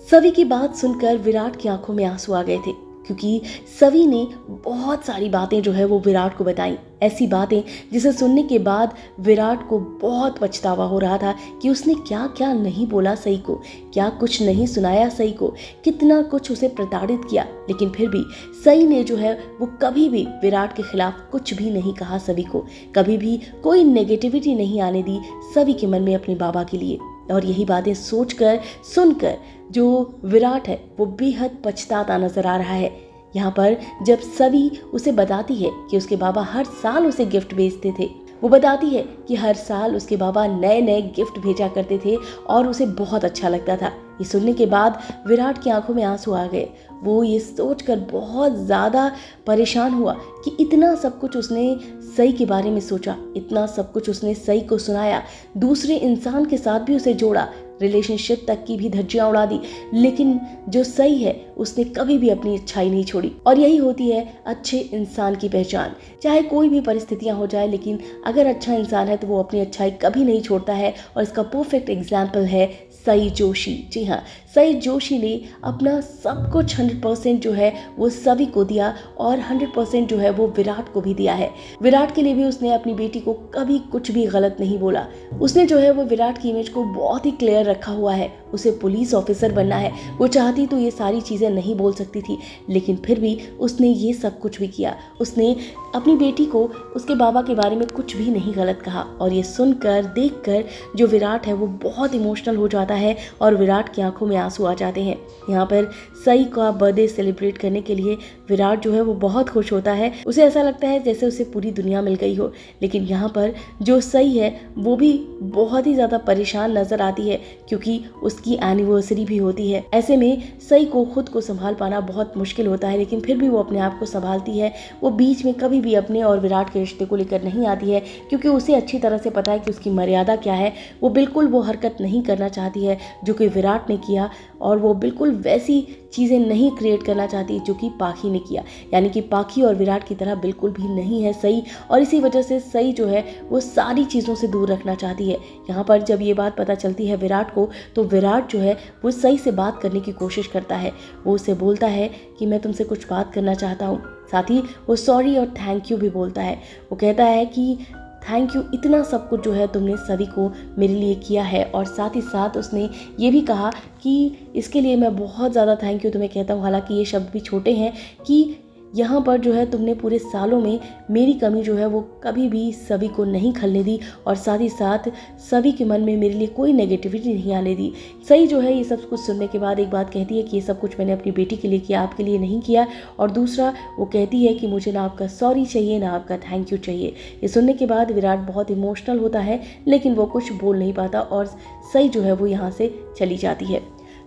सवी की बात सुनकर विराट की आंखों में आंसू आ गए थे क्योंकि सवी ने बहुत सारी बातें जो है वो विराट को बताई। ऐसी बातें जिसे सुनने के बाद विराट को बहुत पछतावा हो रहा था कि उसने क्या क्या नहीं बोला सई को, क्या कुछ नहीं सुनाया सई को, कितना कुछ उसे प्रताड़ित किया। लेकिन फिर भी सई ने जो है वो कभी भी विराट के खिलाफ कुछ भी नहीं कहा सवी को, कभी भी कोई नेगेटिविटी नहीं आने दी सवी के मन में अपने बाबा के लिए। और यही बातें सोचकर सुनकर जो विराट है वो बेहद पछताता नजर आ रहा है। यहाँ पर जब सवी उसे बताती है कि उसके बाबा हर साल उसे गिफ्ट भेजते थे, वो बताती है कि हर साल उसके बाबा नए नए गिफ्ट भेजा करते थे और उसे बहुत अच्छा लगता था। ये सुनने के बाद विराट की आंखों में आंसू आ गए। वो ये सोचकर बहुत ज़्यादा परेशान हुआ कि इतना सब कुछ उसने सई के बारे में सोचा, इतना सब कुछ उसने सई को सुनाया, दूसरे इंसान के साथ भी उसे जोड़ा, रिलेशनशिप तक की भी धज्जियां उड़ा दी, लेकिन जो सई है उसने कभी भी अपनी अच्छाई नहीं छोड़ी। और यही होती है अच्छे इंसान की पहचान। चाहे कोई भी परिस्थितियां हो जाए, लेकिन अगर अच्छा इंसान है तो वो अपनी अच्छाई कभी नहीं छोड़ता है। और इसका परफेक्ट एग्जाम्पल है सई जोशी। जी हाँ, सई जोशी ने अपना सब कुछ 100% जो है वो सवी को दिया और 100% जो है वो विराट को भी दिया है। विराट के लिए भी उसने अपनी बेटी को कभी कुछ भी गलत नहीं बोला। उसने जो है वो विराट की इमेज को बहुत ही क्लियर रखा हुआ है। उसे पुलिस ऑफिसर बनना है, वो चाहती तो ये सारी चीज़ें नहीं बोल सकती थी, लेकिन फिर भी उसने ये सब कुछ भी किया। उसने अपनी बेटी को उसके बाबा के बारे में कुछ भी नहीं गलत कहा। और ये सुनकर देखकर जो विराट है वो बहुत इमोशनल हो जाता है और विराट की आंखों में आंसू आ जाते हैं। यहाँ पर सई का बर्थडे सेलिब्रेट करने के लिए विराट जो है वो बहुत खुश होता है। उसे ऐसा लगता है जैसे उसे पूरी दुनिया मिल गई हो। लेकिन यहाँ पर जो सई है वो भी बहुत ही ज़्यादा परेशान नजर आती है क्योंकि उसकी एनिवर्सरी भी होती है। ऐसे में सई को खुद को संभाल पाना बहुत मुश्किल होता है, लेकिन फिर भी वो अपने आप को संभालती है। वो बीच में कभी भी अपने और विराट के रिश्ते को लेकर नहीं आती है क्योंकि उसे अच्छी तरह से पता है कि उसकी मर्यादा क्या है। वो बिल्कुल वो हरकत नहीं करना चाहती है जो कि विराट ने किया, और वो बिल्कुल वैसी चीज़ें नहीं क्रिएट करना चाहती जो कि पाखी ने किया। यानी कि पाखी और विराट की तरह बिल्कुल भी नहीं है सई, और इसी वजह से सई जो है वो सारी चीज़ों से दूर रखना चाहती है। यहाँ पर जब ये बात पता चलती है विराट को, तो विराट जो है वो सई से बात करने की कोशिश करता है। वो उसे बोलता है कि मैं तुमसे कुछ बात करना चाहता हूँ। साथ ही वो सॉरी और थैंक यू भी बोलता है। वो कहता है कि थैंक यू, इतना सब कुछ जो है तुमने सभी को मेरे लिए किया है। और साथ ही साथ उसने ये भी कहा कि इसके लिए मैं बहुत ज़्यादा थैंक यू तुम्हें कहता हूँ। हालांकि ये शब्द भी छोटे हैं कि यहाँ पर जो है तुमने पूरे सालों में मेरी कमी जो है वो कभी भी सभी को नहीं खलने दी, और साथ ही साथ सभी के मन में मेरे लिए कोई नेगेटिविटी नहीं आने दी। सही जो है ये सब कुछ सुनने के बाद एक बात कहती है कि ये सब कुछ मैंने अपनी बेटी के लिए किया, आपके लिए नहीं किया। और दूसरा वो कहती है कि मुझे ना आपका सॉरी चाहिए ना आपका थैंक यू चाहिए। ये सुनने के बाद विराट बहुत इमोशनल होता है, लेकिन वो कुछ बोल नहीं पाता और सही जो है वो यहाँ से चली जाती है।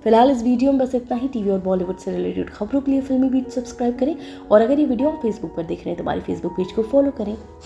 फिलहाल इस वीडियो में बस इतना ही। टीवी और बॉलीवुड से रिलेटेड खबरों के लिए फिल्मी बीट सब्सक्राइब करें, और अगर ये वीडियो आप फेसबुक पर देख रहे हैं तो हमारे फेसबुक पेज को फॉलो करें।